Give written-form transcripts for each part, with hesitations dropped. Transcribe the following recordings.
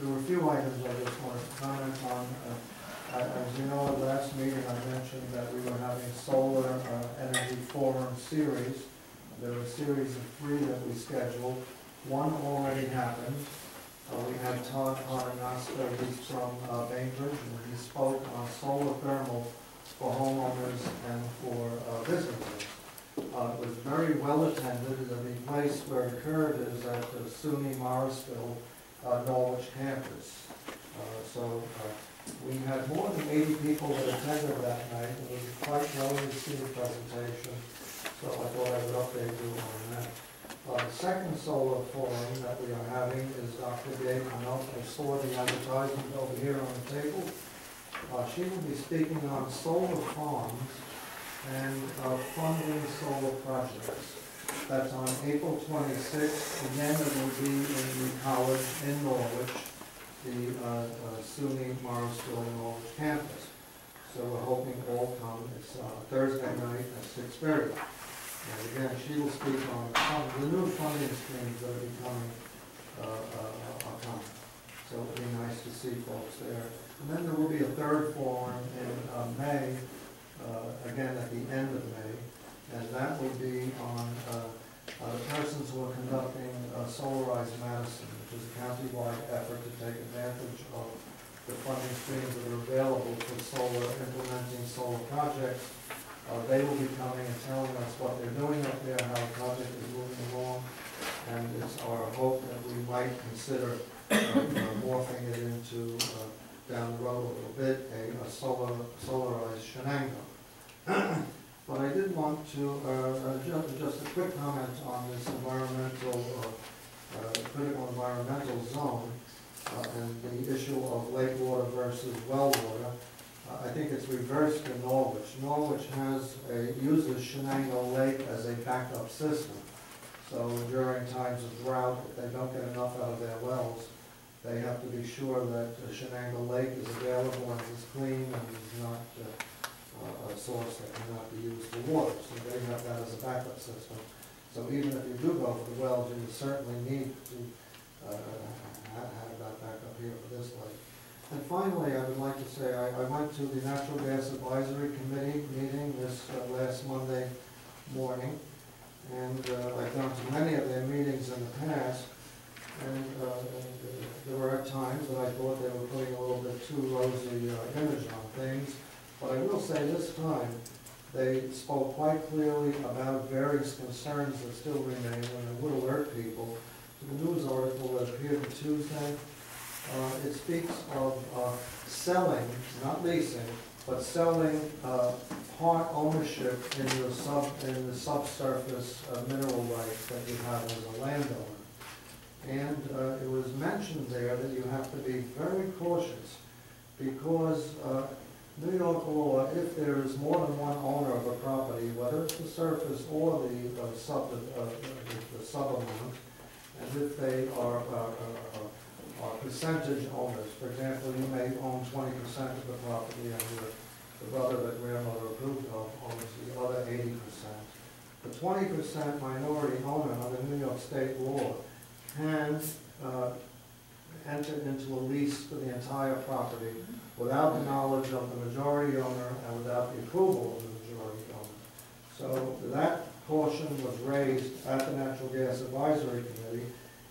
There were a few items I just wanted to comment on. As you know, at last meeting I mentioned that we were having a solar energy forum series. There were a series of 3 that we scheduled. One already happened. We had Todd Paternoster, he's from Bainbridge, and he spoke on solar thermal for homeowners and for businesses. It was very well attended. The place where it occurred is at the SUNY Morrisville Norwich campus. We had more than 80 people that attended that night. It was a quite well-received presentation, so I thought I would update you on that. The second solar forum that we are having is Dr. Gabe Hanoff. I saw the advertisement over here on the table. She will be speaking on solar farms and funding solar projects. That's on April 26th. Again, it will be in the college in Norwich, the SUNY Morrisville Norwich campus. So we're hoping all come. It's Thursday night at 6:30. And again, she will speak on the new funding streams that are becoming common. So it will be nice to see folks there. And then there will be a third forum in May, again at the end of May, and that will be on the persons who are conducting Solarize Madison, which is a county-wide effort to take advantage of the funding streams that are available for implementing solar projects. They will be coming and telling us what they're doing up there, how the project is moving along, and it's our hope that we might consider morphing it into, down the road a little bit, a solarized Shenango. But I did want to, just a quick comment on this critical environmental zone and the issue of lake water versus well water. I think it's reversed in Norwich. Norwich uses Shenango Lake as a backup system. So during times of drought, if they don't get enough out of their wells, they have to be sure that Shenango Lake is available and is clean and is not a source that cannot be used for water. So they have that as a backup system. So even if you do go for the wells, you certainly need to have that backup here for this lake. And finally, I would like to say I went to the Natural Gas Advisory Committee meeting this last Monday morning, and I've gone to many of their meetings in the past, and there were at times that I thought they were putting a little bit too rosy image on things, but I will say this time they spoke quite clearly about various concerns that still remain, and I would alert people to the news article that appeared on Tuesday. It speaks of selling, not leasing, but selling part ownership in the subsurface mineral rights that you have as a landowner. And it was mentioned there that you have to be very cautious because New York law, if there is more than one owner of a property, whether it's the surface or the sub-amount, and if they are percentage owners. For example, you may own 20% of the property and the brother that grandmother approved of owns the other 80%. The 20% minority owner under New York state law can enter into a lease for the entire property without the knowledge of the majority owner and without the approval of the majority owner. So that portion was raised at the Natural Gas Advisory Committee.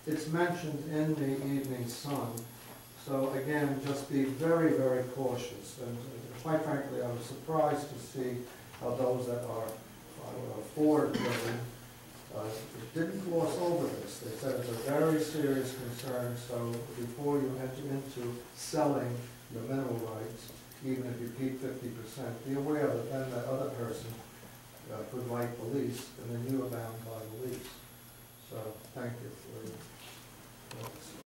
It's mentioned in the Evening Sun. So again, just be very, very cautious. And quite frankly, I was surprised to see how those that are for drilling didn't gloss over this. They said it's a very serious concern. So before you enter into selling your mineral rights, even if you keep 50%, be aware that then that other